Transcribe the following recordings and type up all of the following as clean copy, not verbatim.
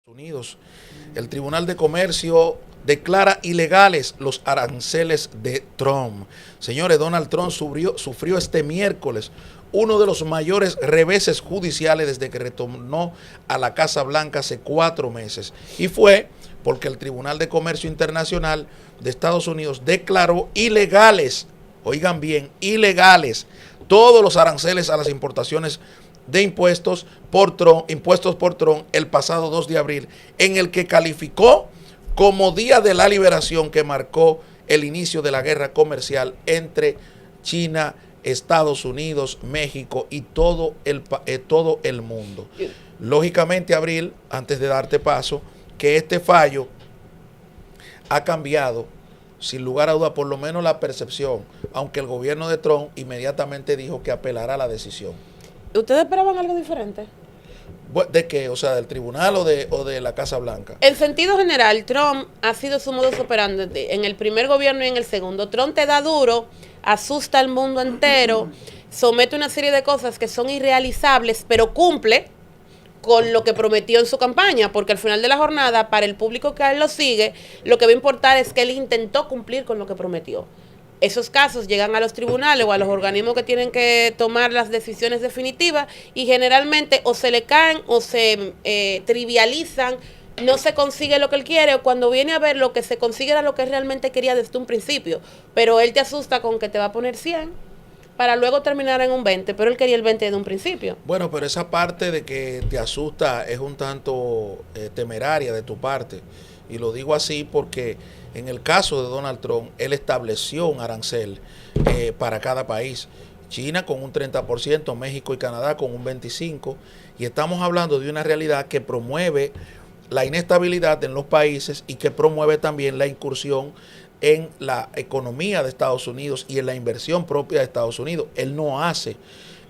Unidos. El Tribunal de Comercio declara ilegales los aranceles de Trump. Señores, Donald Trump sufrió este miércoles uno de los mayores reveses judiciales desde que retornó a la Casa Blanca hace 4 meses. Y fue porque el Tribunal de Comercio Internacional de Estados Unidos declaró ilegales, oigan bien, ilegales, todos los aranceles a las importaciones de impuestos por Trump el pasado 2 de abril, en el que calificó como Día de la Liberación que marcó el inicio de la guerra comercial entre China, Estados Unidos, México y todo el mundo. Lógicamente, Abril, antes de darte paso, que este fallo ha cambiado, sin lugar a duda, por lo menos la percepción, aunque el gobierno de Trump inmediatamente dijo que apelará a la decisión. ¿Ustedes esperaban algo diferente? ¿De qué? O sea, ¿del tribunal o de la Casa Blanca? En sentido general, Trump ha sido su modus operandi en el primer gobierno y en el segundo. Trump te da duro, asusta al mundo entero, somete una serie de cosas que son irrealizables, pero cumple con lo que prometió en su campaña, porque al final de la jornada, para el público que a él lo sigue, lo que va a importar es que él intentó cumplir con lo que prometió. Esos casos llegan a los tribunales o a los organismos que tienen que tomar las decisiones definitivas y generalmente o se le caen o se trivializan, no se consigue lo que él quiere, o cuando viene a ver lo que se consigue era lo que él realmente quería desde un principio, pero él te asusta con que te va a poner 100 para luego terminar en un 20, pero él quería el 20 desde un principio. Bueno, pero esa parte de que te asusta es un tanto temeraria de tu parte, y lo digo así porque en el caso de Donald Trump, él estableció un arancel para cada país. China con un 30%, México y Canadá con un 25%, y estamos hablando de una realidad que promueve la inestabilidad en los países y que promueve también la incursión en la economía de Estados Unidos y en la inversión propia de Estados Unidos. Él no hace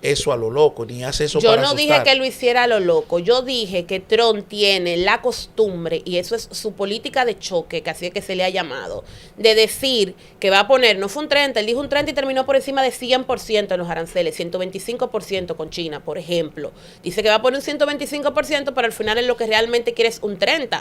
eso a lo loco, ni hace eso para asustar. Yo no dije que lo hiciera a lo loco, yo dije que Trump tiene la costumbre, y eso es su política de choque, que así es que se le ha llamado, de decir que va a poner, no fue un 30, él dijo un 30 y terminó por encima de 100% en los aranceles, 125% con China, por ejemplo. Dice que va a poner un 125%, pero al final es lo que realmente quiere es un 30%.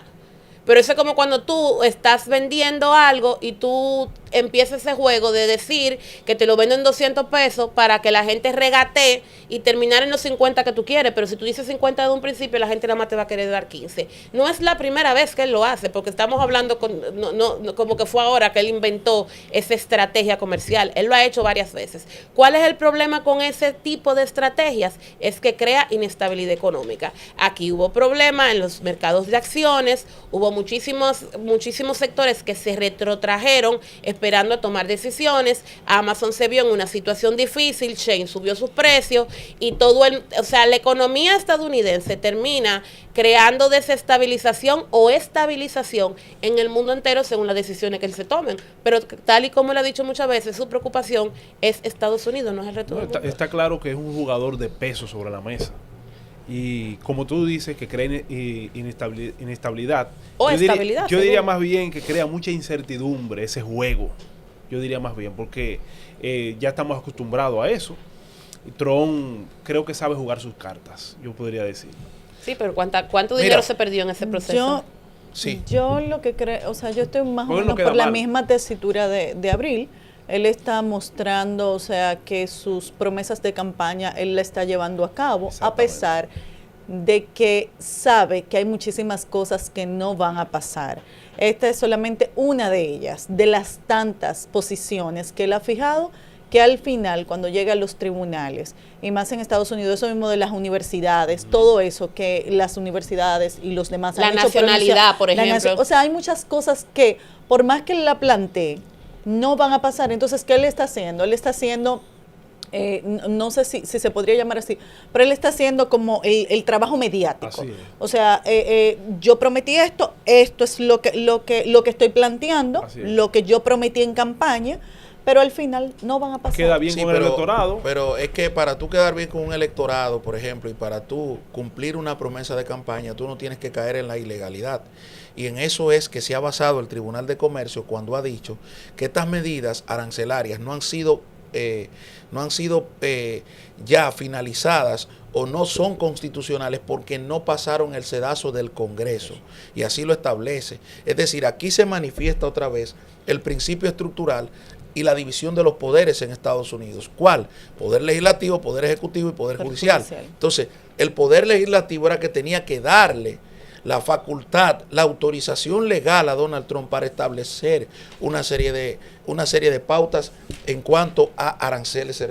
Pero eso es como cuando tú estás vendiendo algo y tú empiezas ese juego de decir que te lo venden 200 pesos para que la gente regatee y terminar en los 50 que tú quieres. Pero si tú dices 50 de un principio, la gente nada más te va a querer dar 15. No es la primera vez que él lo hace, porque estamos hablando como que fue ahora que él inventó esa estrategia comercial. Él lo ha hecho varias veces. ¿Cuál es el problema con ese tipo de estrategias? Es que crea inestabilidad económica. Aquí hubo problemas en los mercados de acciones, hubo muchísimos sectores que se retrotrajeron esperando a tomar decisiones. Amazon se vio en una situación difícil, Shein subió sus precios y la economía estadounidense termina creando desestabilización o estabilización en el mundo entero según las decisiones que se tomen. Pero tal y como le ha dicho muchas veces, su preocupación es Estados Unidos, no es el resto del mundo. Está claro que es un jugador de peso sobre la mesa. Y como tú dices, que crea inestabilidad. O estabilidad. Yo diría más bien que crea mucha incertidumbre ese juego. Yo diría más bien, porque ya estamos acostumbrados a eso. Y Trump creo que sabe jugar sus cartas, yo podría decir. Sí, pero ¿cuánto dinero se perdió en ese proceso? Yo lo que creo, o sea, yo estoy más o menos por la misma tesitura de Abril. Él está mostrando, o sea, que sus promesas de campaña él la está llevando a cabo, a pesar de que sabe que hay muchísimas cosas que no van a pasar. Esta es solamente una de ellas, de las tantas posiciones que él ha fijado, que al final, cuando llega a los tribunales, y más en Estados Unidos, eso mismo de las universidades, todo eso que las universidades y los demás han hecho. La nacionalidad, por ejemplo. O sea, hay muchas cosas que, por más que él la plantee, no van a pasar. Entonces, ¿qué él está haciendo? Él está haciendo, no sé si se podría llamar así, pero él está haciendo como el trabajo mediático. O sea, yo prometí esto es lo que estoy planteando, lo que yo prometí en campaña, pero al final no van a pasar. Queda bien con el electorado. Pero es que para tú quedar bien con un electorado, por ejemplo, y para tú cumplir una promesa de campaña, tú no tienes que caer en la ilegalidad. Y en eso es que se ha basado el Tribunal de Comercio cuando ha dicho que estas medidas arancelarias no han sido ya finalizadas o no son constitucionales porque no pasaron el sedazo del Congreso. Y así lo establece. Es decir, aquí se manifiesta otra vez el principio estructural y la división de los poderes en Estados Unidos. ¿Cuál? Poder legislativo, poder ejecutivo y poder judicial. Entonces, el poder legislativo era que tenía que darle la facultad, la autorización legal a Donald Trump para establecer una serie de pautas en cuanto a aranceles.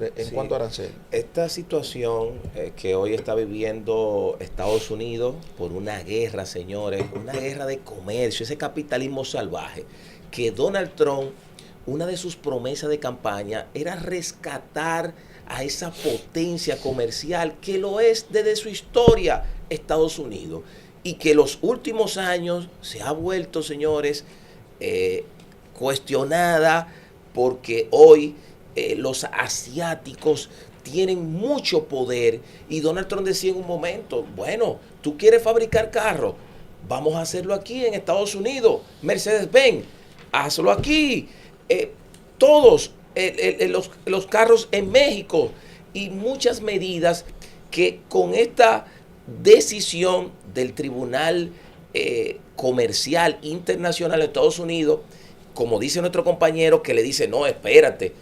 Esta situación que hoy está viviendo Estados Unidos por una guerra, señores, una guerra de comercio, ese capitalismo salvaje, que Donald Trump, una de sus promesas de campaña era rescatar a esa potencia comercial que lo es desde su historia, Estados Unidos. Y que los últimos años se ha vuelto, señores, cuestionada porque hoy los asiáticos tienen mucho poder. Y Donald Trump decía en un momento, bueno, tú quieres fabricar carros, vamos a hacerlo aquí en Estados Unidos. Mercedes-Benz, hazlo aquí. Todos los carros en México. Y muchas medidas que con esta decisión del Tribunal Comercial Internacional de Estados Unidos, como dice nuestro compañero, que le dice, no, espérate,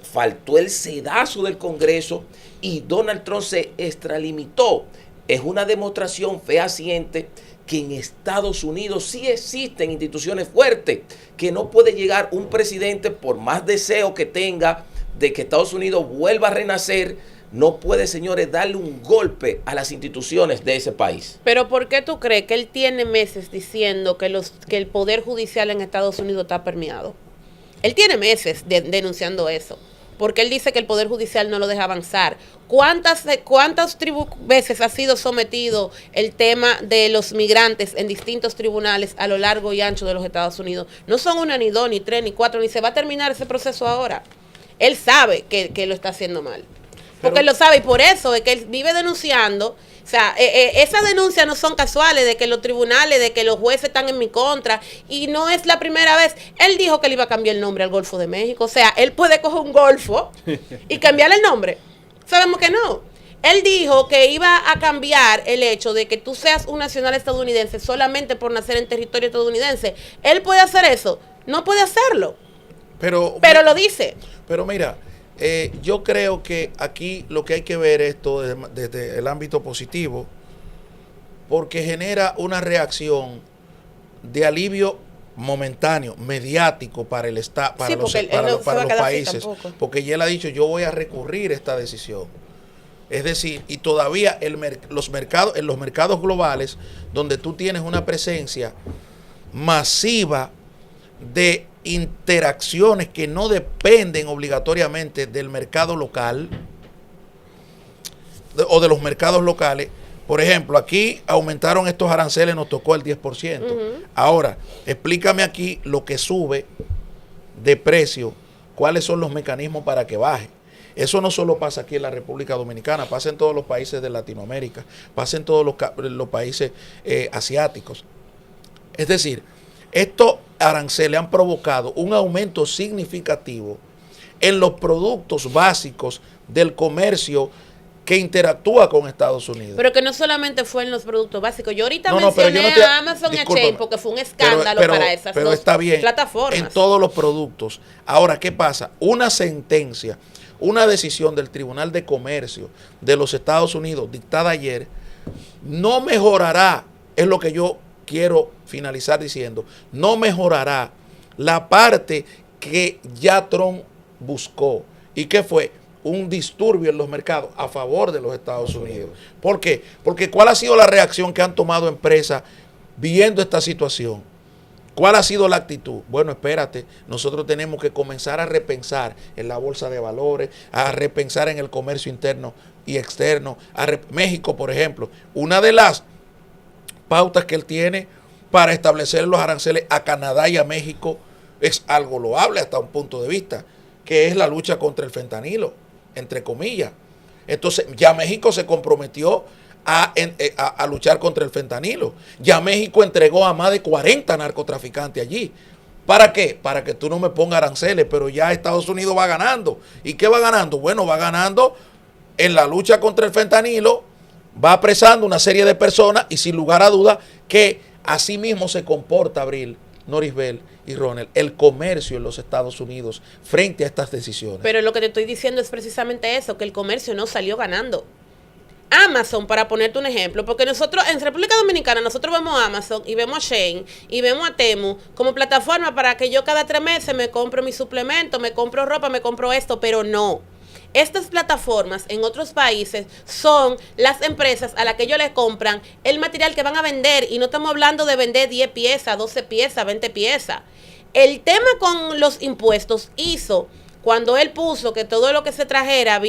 faltó el sedazo del Congreso y Donald Trump se extralimitó. Es una demostración fehaciente que en Estados Unidos sí existen instituciones fuertes, que no puede llegar un presidente, por más deseo que tenga de que Estados Unidos vuelva a renacer, no puede, señores, darle un golpe a las instituciones de ese país. Pero ¿por qué tú crees que él tiene meses diciendo que el Poder Judicial en Estados Unidos está permeado? Él tiene meses denunciando eso, porque él dice que el Poder Judicial no lo deja avanzar. ¿Cuántas veces ha sido sometido el tema de los migrantes en distintos tribunales a lo largo y ancho de los Estados Unidos? No son una, ni dos, ni tres, ni cuatro, ni se va a terminar ese proceso ahora. Él sabe que lo está haciendo mal. Porque él lo sabe y por eso es que él vive denunciando. O sea, esas denuncias no son casuales de que los tribunales, de que los jueces están en mi contra. Y no es la primera vez. Él dijo que le iba a cambiar el nombre al Golfo de México. O sea, él puede coger un golfo y cambiarle el nombre. Sabemos que no. Él dijo que iba a cambiar el hecho de que tú seas un nacional estadounidense solamente por nacer en territorio estadounidense. Él puede hacer eso. No puede hacerlo. Pero lo dice. Pero mira, yo creo que aquí lo que hay que ver esto desde el ámbito positivo, porque genera una reacción de alivio momentáneo, mediático para el Estado, para los países, porque ya él ha dicho, yo voy a recurrir esta decisión. Es decir, y todavía en los mercados globales, donde tú tienes una presencia masiva de interacciones que no dependen obligatoriamente del mercado local o de los mercados locales. Por ejemplo, aquí aumentaron estos aranceles, nos tocó el 10%. Ahora, explícame aquí lo que sube de precio, cuáles son los mecanismos para que baje. Eso no solo pasa aquí en la República Dominicana, pasa en todos los países de Latinoamérica, pasa en todos los países asiáticos. Es decir, estos aranceles han provocado un aumento significativo en los productos básicos del comercio que interactúa con Estados Unidos. Pero que no solamente fue en los productos básicos. Yo ahorita mencioné a Amazon y a Chain porque fue un escándalo para esas pero dos está bien, plataformas. En todos los productos. Ahora, ¿qué pasa? Una sentencia, una decisión del Tribunal de Comercio de los Estados Unidos dictada ayer no mejorará, es lo que yo quiero finalizar diciendo, no mejorará la parte que ya Trump buscó. ¿Y qué fue? Un disturbio en los mercados a favor de los Estados Unidos. ¿Por qué? Porque ¿cuál ha sido la reacción que han tomado empresas viendo esta situación? ¿Cuál ha sido la actitud? Bueno, espérate, nosotros tenemos que comenzar a repensar en la bolsa de valores, a repensar en el comercio interno y externo. México, por ejemplo, una de las pautas que él tiene para establecer los aranceles a Canadá y a México es algo loable hasta un punto de vista, que es la lucha contra el fentanilo, entre comillas. Entonces, ya México se comprometió a luchar contra el fentanilo. Ya México entregó a más de 40 narcotraficantes allí. ¿Para qué? Para que tú no me pongas aranceles, pero ya Estados Unidos va ganando. ¿Y qué va ganando? Bueno, va ganando en la lucha contra el fentanilo va apresando una serie de personas y sin lugar a duda que así mismo se comporta, Abril, Norisbel y Ronald, el comercio en los Estados Unidos frente a estas decisiones. Pero lo que te estoy diciendo es precisamente eso, que el comercio no salió ganando. Amazon, para ponerte un ejemplo, porque nosotros en República Dominicana nosotros vemos a Amazon y vemos a Shein y vemos a Temu como plataforma para que yo cada 3 meses me compro mi suplemento, me compro ropa, me compro esto, pero no. Estas plataformas en otros países son las empresas a las que ellos le compran el material que van a vender, y no estamos hablando de vender 10 piezas, 12 piezas, 20 piezas. El tema con los impuestos hizo, cuando él puso que todo lo que se trajera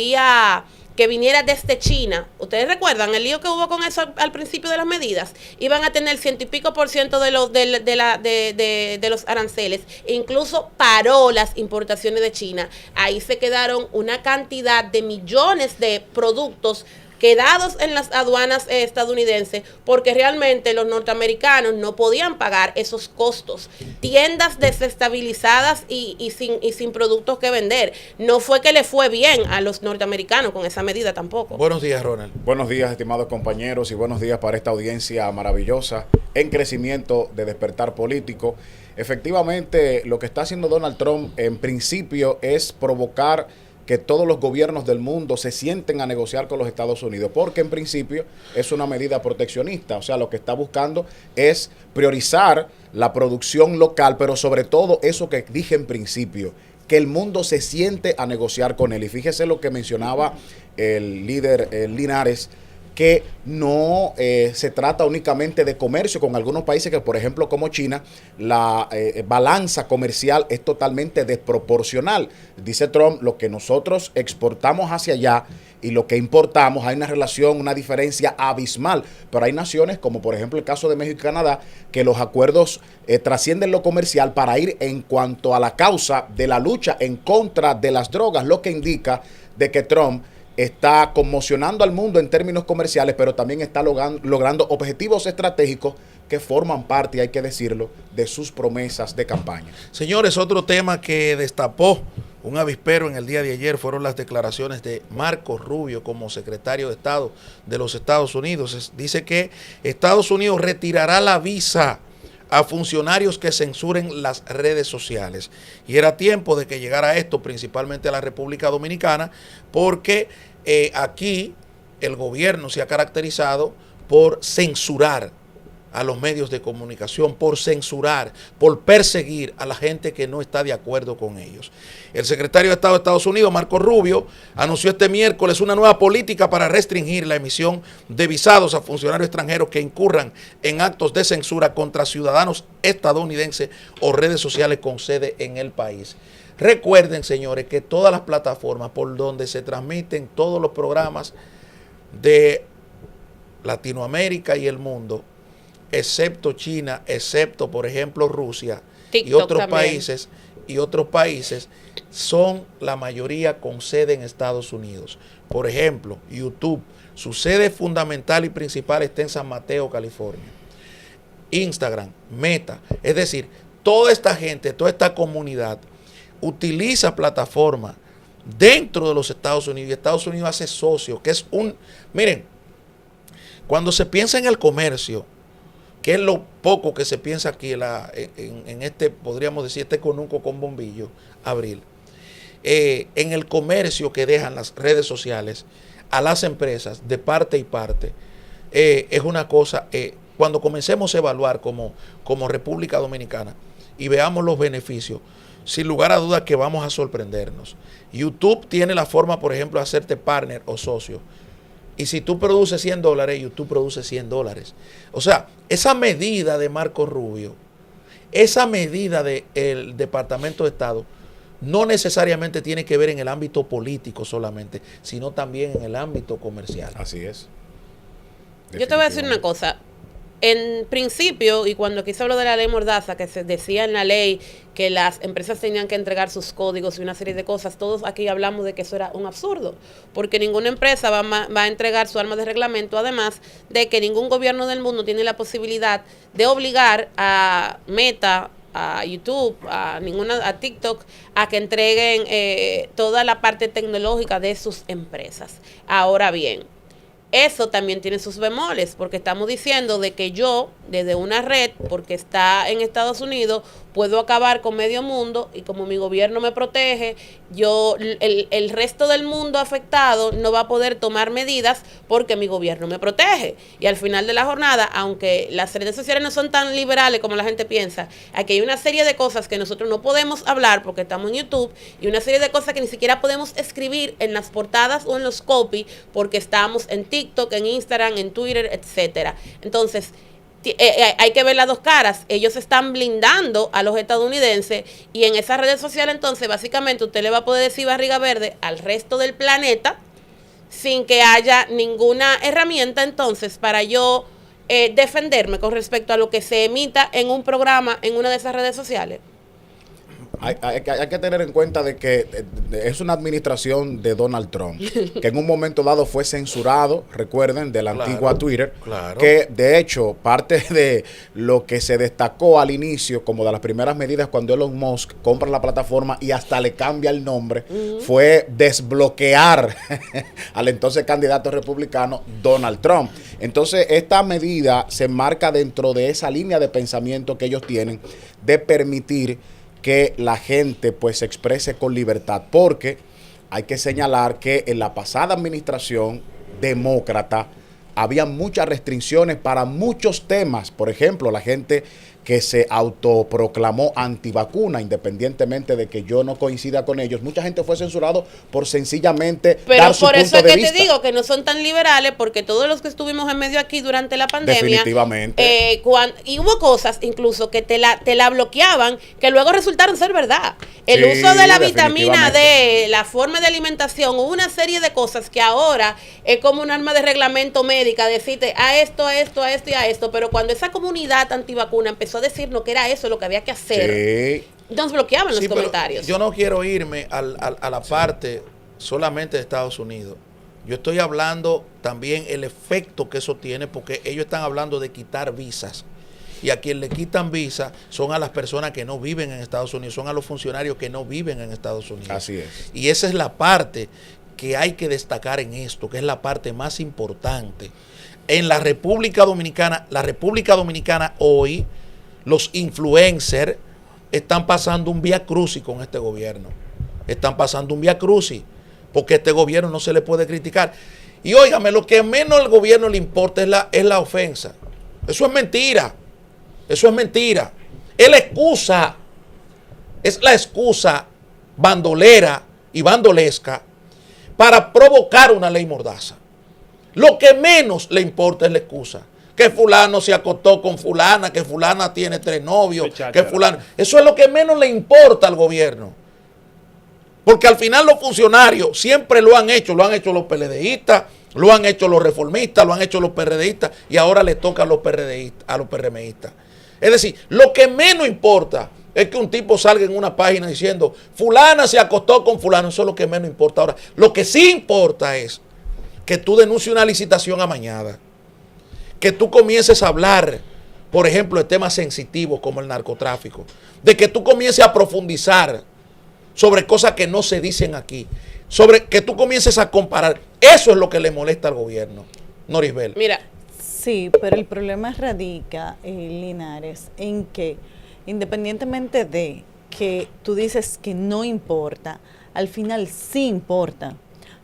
que viniera desde China, ustedes recuerdan el lío que hubo con eso al principio de las medidas, iban a tener 100 y pico % de los aranceles, e incluso paró las importaciones de China. Ahí se quedaron una cantidad de millones de productos quedados en las aduanas estadounidenses, porque realmente los norteamericanos no podían pagar esos costos. Tiendas desestabilizadas y sin productos que vender. No fue que le fue bien a los norteamericanos con esa medida tampoco. Buenos días, Ronald. Buenos días, estimados compañeros, y buenos días para esta audiencia maravillosa en crecimiento de despertar político. Efectivamente, lo que está haciendo Donald Trump en principio es provocar que todos los gobiernos del mundo se sienten a negociar con los Estados Unidos, porque en principio es una medida proteccionista. O sea, lo que está buscando es priorizar la producción local, pero sobre todo eso que dije en principio, que el mundo se siente a negociar con él. Y fíjese lo que mencionaba el líder Linares, que no se trata únicamente de comercio con algunos países que, por ejemplo, como China, la balanza comercial es totalmente desproporcional. Dice Trump, lo que nosotros exportamos hacia allá y lo que importamos, hay una relación, una diferencia abismal. Pero hay naciones, como por ejemplo el caso de México y Canadá, que los acuerdos trascienden lo comercial para ir en cuanto a la causa de la lucha en contra de las drogas, lo que indica de que Trump está conmocionando al mundo en términos comerciales, pero también está logrando objetivos estratégicos que forman parte, hay que decirlo, de sus promesas de campaña. Señores, otro tema que destapó un avispero en el día de ayer fueron las declaraciones de Marco Rubio como secretario de Estado de los Estados Unidos. Dice que Estados Unidos retirará la visa a funcionarios que censuren las redes sociales. Y era tiempo de que llegara esto, principalmente a la República Dominicana, porque aquí el gobierno se ha caracterizado por censurar a los medios de comunicación, por censurar, por perseguir a la gente que no está de acuerdo con ellos. El secretario de Estado de Estados Unidos, Marco Rubio, anunció este miércoles una nueva política para restringir la emisión de visados a funcionarios extranjeros que incurran en actos de censura contra ciudadanos estadounidenses o redes sociales con sede en el país. Recuerden, señores, que todas las plataformas por donde se transmiten todos los programas de Latinoamérica y el mundo, excepto China, excepto por ejemplo Rusia, TikTok y otros países, son la mayoría con sede en Estados Unidos. Por ejemplo, YouTube, su sede fundamental y principal está en San Mateo, California. Instagram, Meta, es decir, toda esta gente, toda esta comunidad utiliza plataformas dentro de los Estados Unidos, y Estados Unidos hace socio, que es miren, cuando se piensa en el comercio, que es lo poco que se piensa aquí en este, podríamos decir, este conuco con bombillo, Abril, en el comercio que dejan las redes sociales a las empresas de parte y parte, es una cosa, cuando comencemos a evaluar como República Dominicana y veamos los beneficios, sin lugar a dudas que vamos a sorprendernos. YouTube tiene la forma, por ejemplo, de hacerte partner o socio. Y si tú produces $100, YouTube produce $100. O sea, esa medida de Marco Rubio, esa medida del Departamento de Estado, no necesariamente tiene que ver en el ámbito político solamente, sino también en el ámbito comercial. Así es. Yo te voy a decir una cosa. En principio, y cuando aquí se habló de la ley Mordaza, que se decía en la ley que las empresas tenían que entregar sus códigos y una serie de cosas, todos aquí hablamos de que eso era un absurdo, porque ninguna empresa va a entregar su arma de reglamento, además de que ningún gobierno del mundo tiene la posibilidad de obligar a Meta, a YouTube, a TikTok, a que entreguen toda la parte tecnológica de sus empresas. Ahora bien, Eso también tiene sus bemoles, porque estamos diciendo de que yo, desde una red, porque está en Estados Unidos, puedo acabar con medio mundo y como mi gobierno me protege, el resto del mundo afectado no va a poder tomar medidas porque mi gobierno me protege. Y al final de la jornada, aunque las redes sociales no son tan liberales como la gente piensa, aquí hay una serie de cosas que nosotros no podemos hablar porque estamos en YouTube y una serie de cosas que ni siquiera podemos escribir en las portadas o en los copy porque estamos en TikTok, en Instagram, en Twitter, etcétera. Entonces, hay que ver las dos caras. Ellos están blindando a los estadounidenses y en esas redes sociales entonces básicamente usted le va a poder decir barriga verde al resto del planeta sin que haya ninguna herramienta entonces para yo defenderme con respecto a lo que se emita en un programa en una de esas redes sociales. Hay que tener en cuenta de que es una administración de Donald Trump, que en un momento dado fue censurado, recuerden, de la antigua Twitter, que de hecho parte de lo que se destacó al inicio, como de las primeras medidas cuando Elon Musk compra la plataforma y hasta le cambia el nombre, fue desbloquear al entonces candidato republicano Donald Trump. Entonces esta medida se enmarca dentro de esa línea de pensamiento que ellos tienen de permitir que la gente pues se exprese con libertad, porque hay que señalar que en la pasada administración demócrata había muchas restricciones para muchos temas. Por ejemplo, la gente que se autoproclamó antivacuna, independientemente de que yo no coincida con ellos, mucha gente fue censurado por sencillamente dar su punto de vista. Pero por eso es que te digo que no son tan liberales, porque todos los que estuvimos en medio aquí durante la pandemia, definitivamente, y hubo cosas incluso que te la bloqueaban, que luego resultaron ser verdad. El uso de la vitamina D, la forma de alimentación, hubo una serie de cosas que ahora es como un arma de reglamento médica, decirte a esto, a esto, a esto y a esto, pero cuando esa comunidad antivacuna empezó a decirnos que era eso lo que había que hacer, nos bloqueaban los comentarios. Yo no quiero irme a la parte solamente de Estados Unidos. Yo estoy hablando también el efecto que eso tiene, porque ellos están hablando de quitar visas. Y a quien le quitan visa son a las personas que no viven en Estados Unidos, son a los funcionarios que no viven en Estados Unidos. Así es. Y esa es la parte que hay que destacar en esto, que es la parte más importante. En la República Dominicana hoy, los influencers están pasando un vía crucis con este gobierno. Están pasando un vía crucis, porque este gobierno no se le puede criticar. Y óigame, lo que menos al gobierno le importa es la ofensa. Eso es mentira. Eso es mentira. Es la excusa bandolera y bandolesca para provocar una ley mordaza. Lo que menos le importa es la excusa. Que fulano se acostó con fulana, que fulana tiene 3 novios, que fulano... Eso es lo que menos le importa al gobierno. Porque al final los funcionarios siempre lo han hecho los PLDistas, lo han hecho los reformistas, lo han hecho los PRDistas y ahora le toca a los PRMistas. Es decir, lo que menos importa es que un tipo salga en una página diciendo fulana se acostó con fulano. Eso es lo que menos importa. Ahora, lo que sí importa es que tú denuncies una licitación amañada, que tú comiences a hablar, por ejemplo, de temas sensitivos como el narcotráfico, de que tú comiences a profundizar sobre cosas que no se dicen aquí, sobre que tú comiences a comparar. Eso es lo que le molesta al gobierno, Norisbel. Mira. Sí, pero el problema radica, Linares, en que independientemente de que tú dices que no importa, al final sí importa,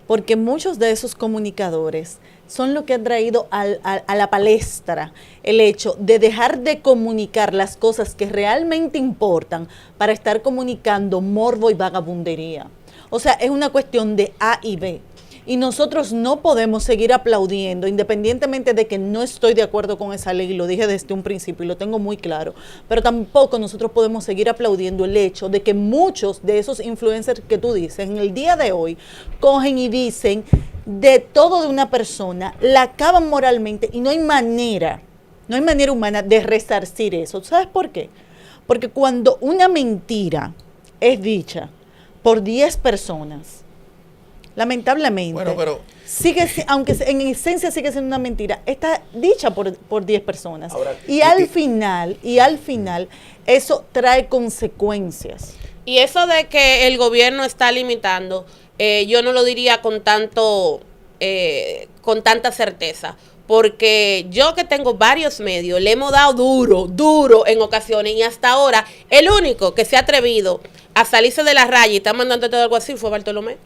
porque muchos de esos comunicadores son los que han traído a la palestra el hecho de dejar de comunicar las cosas que realmente importan para estar comunicando morbo y vagabundería. O sea, es una cuestión de A y B. Y nosotros no podemos seguir aplaudiendo, independientemente de que no estoy de acuerdo con esa ley, y lo dije desde un principio y lo tengo muy claro, pero tampoco nosotros podemos seguir aplaudiendo el hecho de que muchos de esos influencers que tú dices en el día de hoy cogen y dicen de todo de una persona, la acaban moralmente y no hay manera humana de resarcir eso. ¿Sabes por qué? Porque cuando una mentira es dicha por 10 personas, lamentablemente, aunque en esencia sigue siendo una mentira, está dicha por 10 personas. Ahora, y al final, eso trae consecuencias. Y eso de que el gobierno está limitando, yo no lo diría con tanto con tanta certeza. Porque yo que tengo varios medios, le hemos dado duro en ocasiones, y hasta ahora el único que se ha atrevido a salirse de la raya y está mandando todo algo así fue Bartolomé.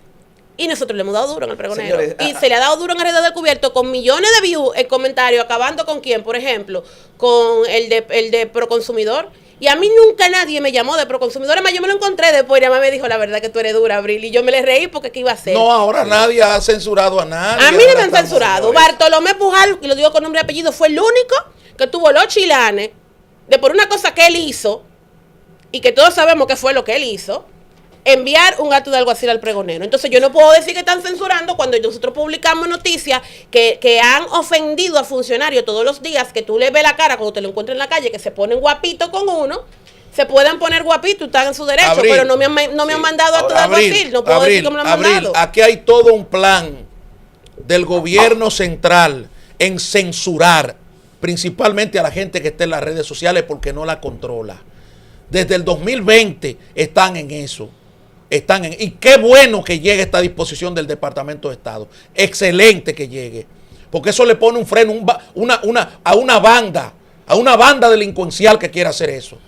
Y nosotros le hemos dado duro en el pregonero. Señores, y se le ha dado duro en Alrededor del Cubierto con millones de views en comentarios, acabando con quién, por ejemplo, con el de Proconsumidor. Y a mí nunca nadie me llamó de Proconsumidor. Además, yo me lo encontré después y además me dijo, la verdad que tú eres dura, Abril. Y yo me le reí porque ¿qué iba a hacer? No, ahora nadie ha censurado a nadie. A mí no me han censurado. Bartolomé Pujal, y lo digo con nombre y apellido, fue el único que tuvo los chilanes de por una cosa que él hizo, y que todos sabemos que fue lo que él hizo, enviar un acto de alguacil al pregonero. Entonces yo no puedo decir que están censurando cuando nosotros publicamos noticias que han ofendido a funcionarios todos los días, que tú le ves la cara cuando te lo encuentras en la calle, que se ponen guapitos con uno, se puedan poner guapitos, están en su derecho, Abril, pero no me han mandado acto de alguacil, no puedo decir que me lo han mandado. Aquí hay todo un plan del gobierno central en censurar principalmente a la gente que está en las redes sociales porque no la controla. Desde el 2020 están en eso. Y qué bueno que llegue esta disposición del Departamento de Estado. Excelente que llegue. Porque eso le pone un freno a una banda delincuencial que quiera hacer eso.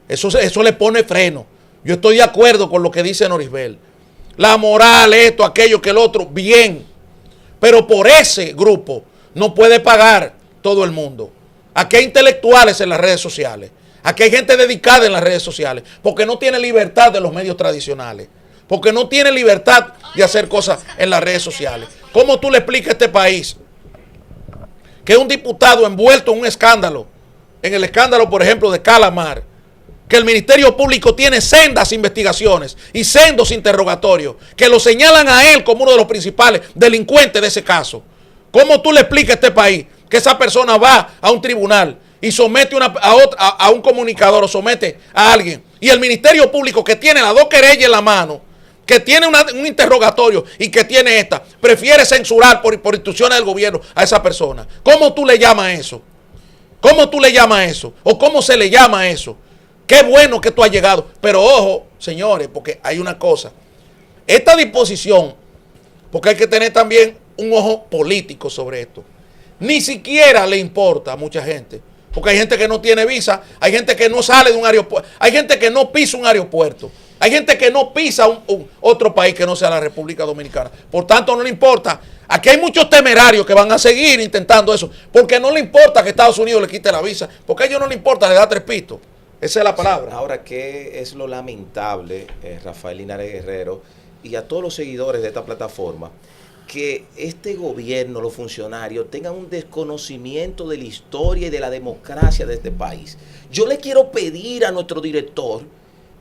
Eso le pone freno. Yo estoy de acuerdo con lo que dice Norisbel. La moral, esto, aquello, que el otro, bien. Pero por ese grupo no puede pagar todo el mundo. Aquí hay intelectuales en las redes sociales. Aquí hay gente dedicada en las redes sociales, porque no tiene libertad de los medios tradicionales, porque no tiene libertad de hacer cosas en las redes sociales. ¿Cómo tú le explicas a este país que un diputado envuelto en un escándalo, en el escándalo, por ejemplo, de Calamar, que el Ministerio Público tiene sendas investigaciones y sendos interrogatorios, que lo señalan a él como uno de los principales delincuentes de ese caso? ¿Cómo tú le explicas a este país que esa persona va a un tribunal y somete a un comunicador o somete a alguien, y el Ministerio Público, que tiene las dos querellas en la mano, que tiene un interrogatorio y que tiene esta, prefiere censurar por instrucciones del gobierno a esa persona? ¿Cómo tú le llamas eso? ¿Cómo tú le llamas eso? ¿O cómo se le llama eso? Qué bueno que tú has llegado. Pero ojo, señores, porque hay una cosa. Esta disposición, porque hay que tener también un ojo político sobre esto, ni siquiera le importa a mucha gente. Porque hay gente que no tiene visa, hay gente que no sale de un aeropuerto, hay gente que no pisa un aeropuerto, hay gente que no pisa otro país que no sea la República Dominicana. Por tanto, no le importa. Aquí hay muchos temerarios que van a seguir intentando eso, porque no le importa que Estados Unidos le quite la visa, porque a ellos no le importa, le da tres pitos. Esa es la palabra. Ahora, ¿qué es lo lamentable, Rafael Linares Guerrero, y a todos los seguidores de esta plataforma? Que este gobierno, los funcionarios, tengan un desconocimiento de la historia y de la democracia de este país. Yo le quiero pedir a nuestro director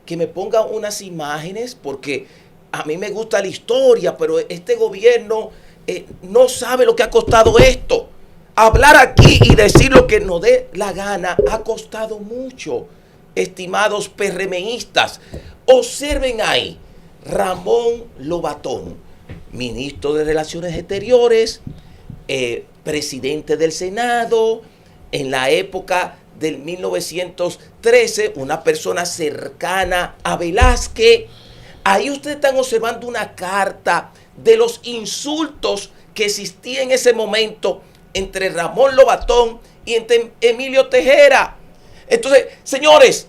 que me ponga unas imágenes, porque a mí me gusta la historia, pero este gobierno no sabe lo que ha costado esto. Hablar aquí y decir lo que nos dé la gana ha costado mucho, estimados PRMistas. Observen ahí, Ramón Lobatón, ministro de Relaciones Exteriores, presidente del Senado, en la época del 1913, una persona cercana a Velázquez. Ahí ustedes están observando una carta de los insultos que existían en ese momento entre Ramón Lobatón y entre Emilio Tejera. Entonces, señores,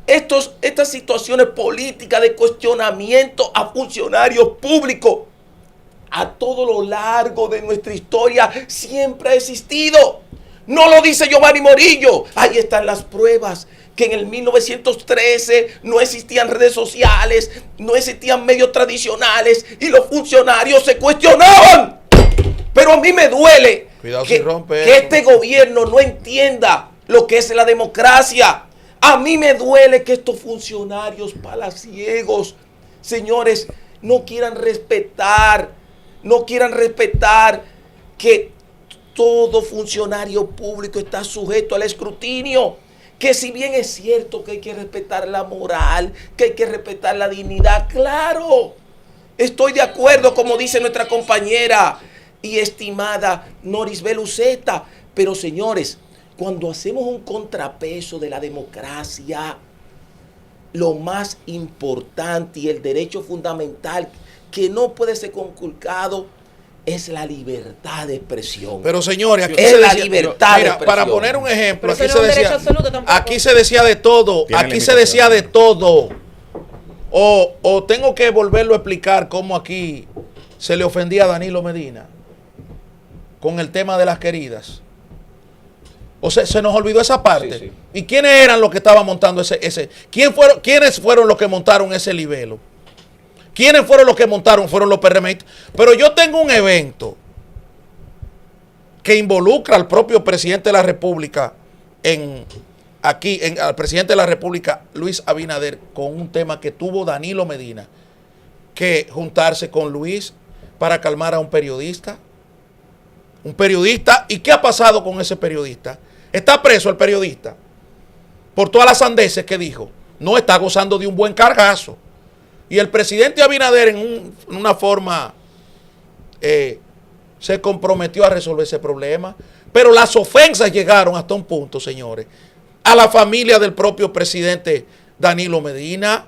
estas situaciones políticas de cuestionamiento a funcionarios públicos a todo lo largo de nuestra historia siempre ha existido. No lo dice Giovanni Morillo. Ahí están las pruebas que en el 1913 no existían redes sociales, no existían medios tradicionales y los funcionarios se cuestionaban. Pero a mí me duele que este gobierno no entienda lo que es la democracia. A mí me duele que estos funcionarios palaciegos, señores, no quieran respetar que todo funcionario público está sujeto al escrutinio. Que si bien es cierto que hay que respetar la moral, que hay que respetar la dignidad, claro, estoy de acuerdo, como dice nuestra compañera y estimada Norisbel Uceta, pero señores, cuando hacemos un contrapeso de la democracia, lo más importante y el derecho fundamental que no puede ser conculcado es la libertad de expresión. Pero señores, aquí es se la decía, libertad de mira, expresión. para poner un ejemplo, Pero eso no es un derecho absoluto tampoco. aquí se decía de todo, Tiene aquí se decía de todo. O tengo que volverlo a explicar cómo aquí se le ofendía a Danilo Medina con el tema de las queridas. O sea, se nos olvidó esa parte. Sí, sí. ¿Y quiénes eran los que estaban montando ese? ¿Quiénes fueron los que montaron ese libelo? ¿Quiénes fueron los que montaron? Fueron los PRMistas. Pero yo tengo un evento que involucra al propio presidente de la República al presidente de la República, Luis Abinader, con un tema que tuvo Danilo Medina que juntarse con Luis para calmar a un periodista. ¿Y qué ha pasado con ese periodista? Está preso el periodista por todas las sandeces que dijo. No está gozando de un buen cargazo. Y el presidente Abinader en una forma se comprometió a resolver ese problema. Pero las ofensas llegaron hasta un punto, señores, a la familia del propio presidente Danilo Medina.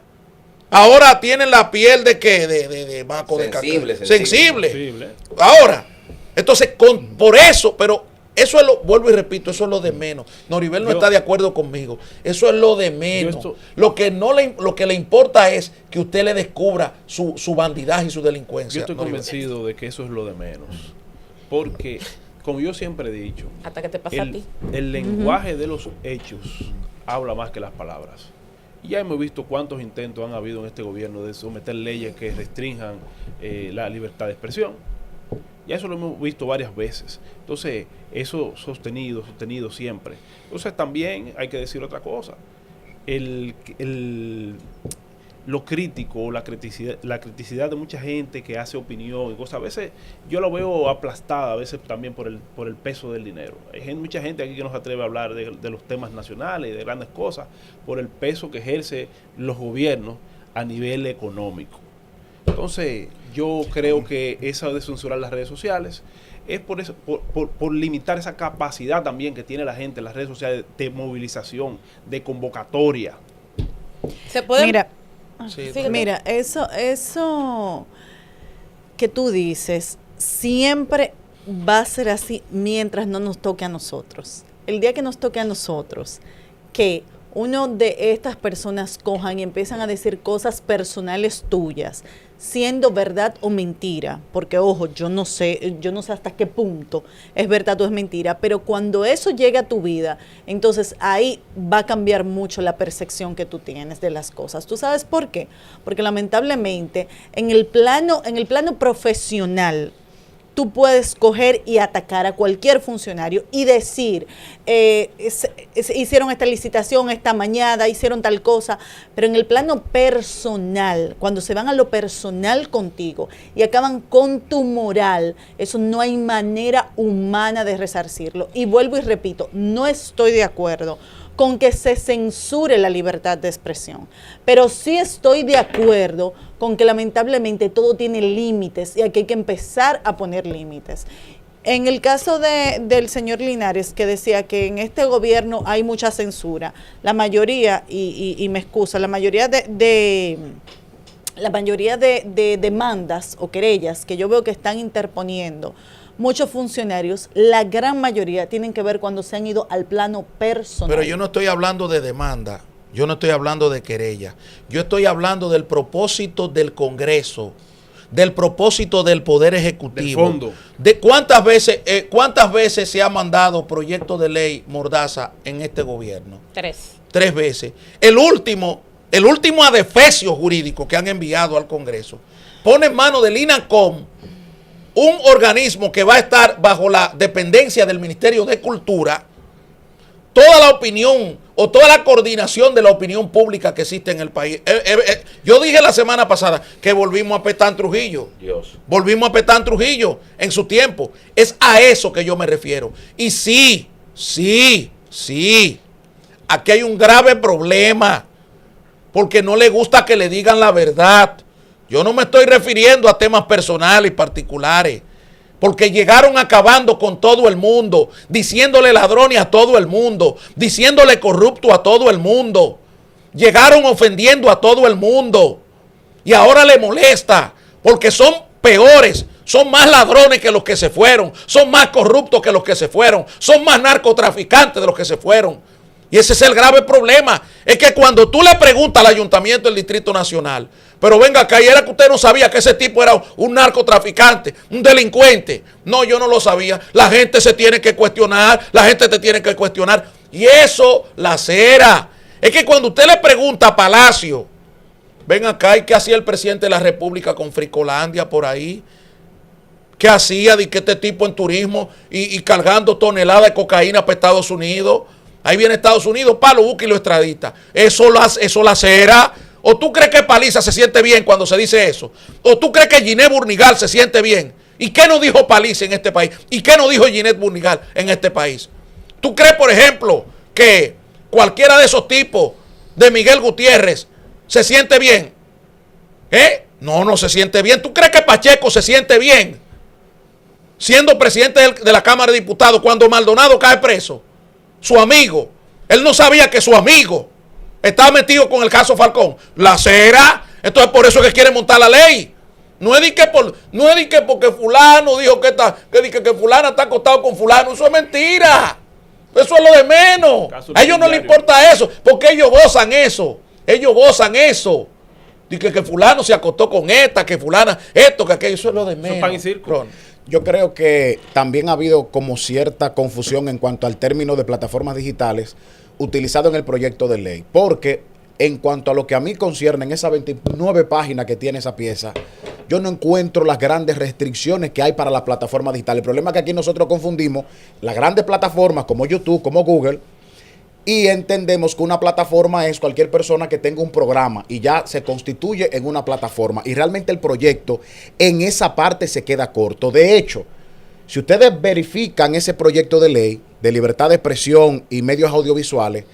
Ahora tienen la piel de qué, de maco Sensible, de sensible. sensible. Ahora, entonces, por eso, pero eso es vuelvo y repito, eso es lo de menos. Noribel no está de acuerdo conmigo. Eso es lo de menos. Lo que le importa es que usted le descubra su bandidaje y su delincuencia. Yo estoy Noribel. convencido de que eso es lo de menos. Porque, como yo siempre he dicho, Hasta que te pasa a ti. el lenguaje de los hechos habla más que las palabras. Y ya hemos visto cuántos intentos han habido en este gobierno de someter leyes que restrinjan la libertad de expresión. Ya eso lo hemos visto varias veces. Entonces, eso sostenido siempre. Entonces, también hay que decir otra cosa. Lo crítico, la criticidad de mucha gente que hace opinión y cosas, a veces yo lo veo aplastada, a veces también por el peso del dinero. Hay mucha gente aquí que no se atreve a hablar de los temas nacionales y de grandes cosas por el peso que ejerce los gobiernos a nivel económico. Entonces, yo creo que eso de censurar las redes sociales es por eso, por limitar esa capacidad también que tiene la gente en las redes sociales de movilización, de convocatoria. Se puede. Mira, eso que tú dices siempre va a ser así mientras no nos toque a nosotros. El día que nos toque a nosotros, que uno de estas personas cojan y empiezan a decir cosas personales tuyas, siendo verdad o mentira, porque ojo, yo no sé hasta qué punto es verdad o es mentira, pero cuando eso llegue a tu vida, entonces ahí va a cambiar mucho la percepción que tú tienes de las cosas. ¿Tú sabes por qué? Porque lamentablemente en el plano profesional, tú puedes coger y atacar a cualquier funcionario y decir, hicieron esta licitación esta mañana, hicieron tal cosa, pero en el plano personal, cuando se van a lo personal contigo y acaban con tu moral, eso no hay manera humana de resarcirlo. Y vuelvo y repito, no estoy de acuerdo con que se censure la libertad de expresión, pero sí estoy de acuerdo con que lamentablemente todo tiene límites y aquí hay que empezar a poner límites. En el caso del señor Linares, que decía que en este gobierno hay mucha censura, la mayoría, y me excusa, la mayoría de demandas o querellas que yo veo que están interponiendo muchos funcionarios, la gran mayoría tienen que ver cuando se han ido al plano personal. Pero yo no estoy hablando de demanda, yo no estoy hablando de querella, yo estoy hablando del propósito del Congreso, del propósito del Poder Ejecutivo. Del fondo. De cuántas veces se ha mandado proyecto de ley mordaza en este gobierno. 3 veces. El último adefesio jurídico que han enviado al Congreso pone en manos del INACOM, un organismo que va a estar bajo la dependencia del Ministerio de Cultura, toda la opinión o toda la coordinación de la opinión pública que existe en el país. Yo dije la semana pasada que volvimos a Petán Trujillo. Volvimos a Petán Trujillo en su tiempo. Es a eso que yo me refiero. Y sí, aquí hay un grave problema, porque no le gusta que le digan la verdad. Yo no me estoy refiriendo a temas personales y particulares, porque llegaron acabando con todo el mundo, diciéndole ladrones a todo el mundo, diciéndole corrupto a todo el mundo. Llegaron ofendiendo a todo el mundo y ahora le molesta porque son peores, Son más ladrones que los que se fueron. Son más corruptos que los que se fueron. Son más narcotraficantes de los que se fueron. Y ese es el grave problema. Es que cuando tú le preguntas al Ayuntamiento del Distrito Nacional, pero venga acá, y era que usted no sabía que ese tipo era un narcotraficante, un delincuente. No, yo no lo sabía. La gente se tiene que cuestionar, la gente te tiene que cuestionar. Y eso lacera. Es que cuando usted le pregunta a Palacio, ven acá, ¿y qué hacía el presidente de la República con Fricolandia por ahí? ¿Qué hacía de que este tipo en turismo y cargando toneladas de cocaína para Estados Unidos? Ahí viene Estados Unidos, lo busca y lo extradita. Eso lacera. ¿O tú crees que Paliza se siente bien cuando se dice eso? ¿O tú crees que Ginette Burnigal se siente bien? ¿Y qué nos dijo Paliza en este país? ¿Y qué nos dijo Ginette Burnigal en este país? ¿Tú crees, por ejemplo, que cualquiera de esos tipos de Miguel Gutiérrez se siente bien? No se siente bien. ¿Tú crees que Pacheco se siente bien siendo presidente de la Cámara de Diputados cuando Maldonado cae preso? Su amigo. Él no sabía que su amigo estaba metido con el caso Falcón. Lacera. Entonces por eso es que quiere montar la ley. No es de que porque fulano dijo que fulana está acostado con fulano. Eso es mentira. Eso es lo de menos. A ellos no les importa eso, porque ellos gozan eso. Ellos gozan eso. Dice que fulano se acostó con esta, que fulana esto, que aquello. Eso es lo de menos. Pan y circo. Yo creo que también ha habido como cierta confusión en cuanto al término de plataformas digitales utilizado en el proyecto de ley. Porque en cuanto a lo que a mí concierne, en esas 29 páginas que tiene esa pieza, yo no encuentro las grandes restricciones que hay para las plataformas digitales. El problema es que aquí nosotros confundimos las grandes plataformas como YouTube, como Google, y entendemos que una plataforma es cualquier persona que tenga un programa y ya se constituye en una plataforma. Y realmente el proyecto en esa parte se queda corto. De hecho, si ustedes verifican ese proyecto de ley de libertad de expresión y medios audiovisuales,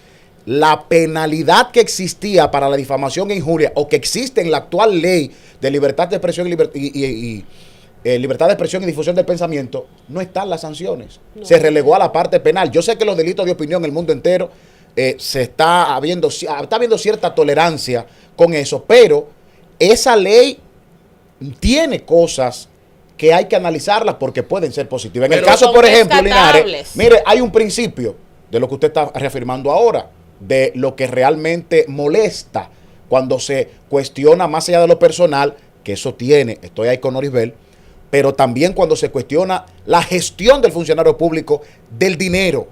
la penalidad que existía para la difamación e injuria o que existe en la actual ley de libertad de expresión y libertad de expresión y difusión del pensamiento, no están las sanciones. No. Se relegó a la parte penal. Yo sé que los delitos de opinión en el mundo entero está habiendo cierta tolerancia con eso, pero esa ley tiene cosas que hay que analizarlas porque pueden ser positivas. En el caso, por ejemplo, Linares, mire, hay un principio de lo que usted está reafirmando ahora, de lo que realmente molesta cuando se cuestiona más allá de lo personal, que eso tiene, estoy ahí con Norisbel, pero también cuando se cuestiona la gestión del funcionario público del dinero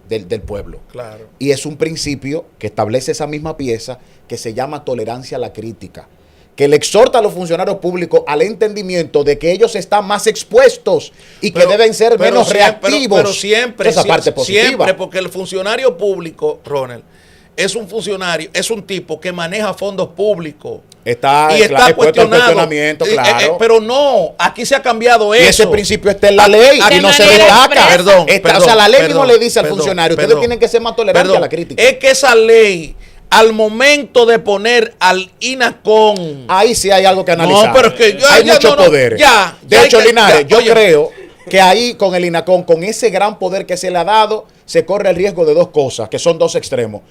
del pueblo. Claro. Y es un principio que establece esa misma pieza que se llama tolerancia a la crítica, que le exhorta a los funcionarios públicos al entendimiento de que ellos están más expuestos y que deben ser menos reactivos. Pero siempre, esa parte positiva. Siempre, porque el funcionario público, Ronald, es un funcionario, es un tipo que maneja fondos públicos. Está cuestionamiento, claro. Pero no, aquí se ha cambiado eso. Y ese principio está en la ley y no se destaca. Perdón, o sea, la ley mismo le dice al funcionario, ustedes tienen que ser más tolerantes a la crítica. Es que esa ley, al momento de poner al INACON, ahí sí hay algo que analizar. No, pero es que hay muchos poderes. De hecho, Linares, yo creo que ahí con el INACON, con ese gran poder que se le ha dado, se corre el riesgo de dos cosas, que son dos extremos.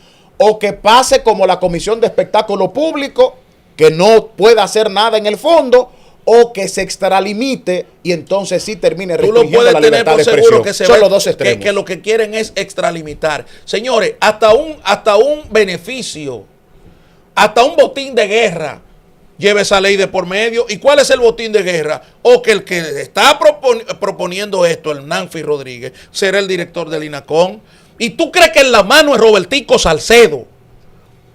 O que pase como la Comisión de Espectáculo Público, que no pueda hacer nada en el fondo, o que se extralimite y entonces sí termine restringiendo la libertad de expresión. Son los dos extremos. Que lo que quieren es extralimitar. Señores, hasta un beneficio, hasta un botín de guerra lleva esa ley de por medio. ¿Y cuál es el botín de guerra? O que el que está proponiendo esto, el Nanfi Rodríguez, será el director del INACON. ¿Y tú crees que en la mano es Robertico Salcedo,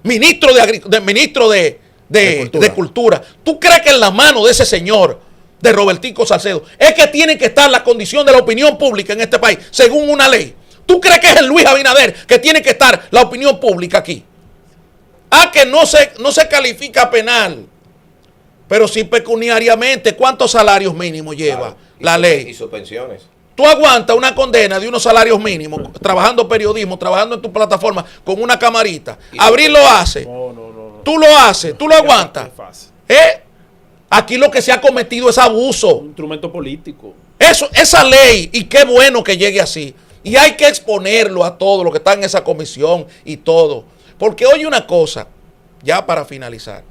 ministro de Cultura? ¿Tú crees que en la mano de ese señor, de Robertico Salcedo, es que tiene que estar la condición de la opinión pública en este país, según una ley? ¿Tú crees que es el Luis Abinader que tiene que estar la opinión pública aquí? Que no se califica penal, pero sí pecuniariamente. ¿Cuántos salarios mínimos lleva la ley? Y sus pensiones. Tú aguantas una condena de unos salarios mínimos, trabajando periodismo, trabajando en tu plataforma con una camarita. Abril lo hace. No. Tú lo haces, tú lo aguantas. Aquí lo que se ha cometido es abuso. Un instrumento político. Esa ley, y qué bueno que llegue así. Y hay que exponerlo a todo lo que está en esa comisión y todo. Porque oye una cosa, ya para finalizar.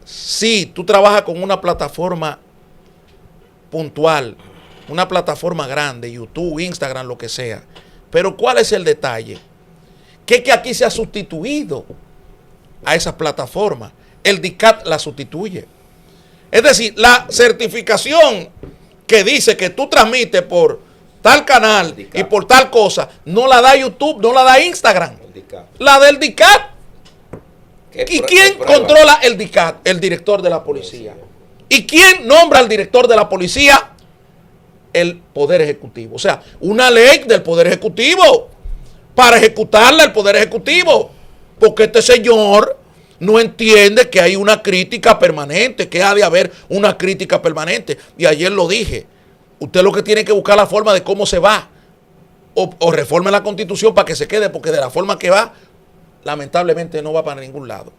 Si tú trabajas con una plataforma puntual, una plataforma grande, YouTube, Instagram, lo que sea. Pero ¿cuál es el detalle? Que aquí se ha sustituido a esas plataformas. El DICAT la sustituye. Es decir, la certificación que dice que tú transmites por tal canal y por tal cosa, no la da YouTube, no la da Instagram. La del DICAT. ¿Y quién controla el DICAT? El director de la policía. ¿Y quién nombra al director de la policía? El Poder Ejecutivo. O sea, una ley del Poder Ejecutivo para ejecutarla el Poder Ejecutivo. Porque este señor no entiende que hay una crítica permanente, que ha de haber una crítica permanente. Y ayer lo dije. Usted lo que tiene que buscar la forma de cómo se va. O reforme la Constitución para que se quede, porque de la forma que va, lamentablemente no va para ningún lado.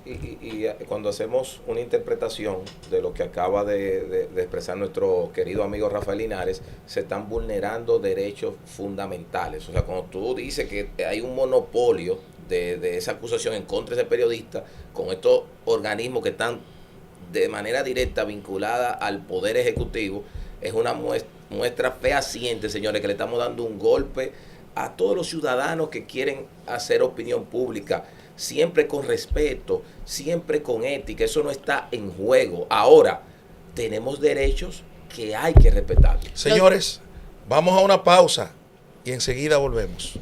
Y cuando hacemos una interpretación de lo que acaba de expresar nuestro querido amigo Rafael Linares, se están vulnerando derechos fundamentales. O sea, cuando tú dices que hay un monopolio de esa acusación en contra de ese periodista, con estos organismos que están de manera directa vinculada al Poder Ejecutivo, es una muestra fehaciente, señores, que le estamos dando un golpe a todos los ciudadanos que quieren hacer opinión pública, siempre con respeto, siempre con ética. Eso no está en juego. Ahora, tenemos derechos que hay que respetar. Señores, vamos a una pausa y enseguida volvemos.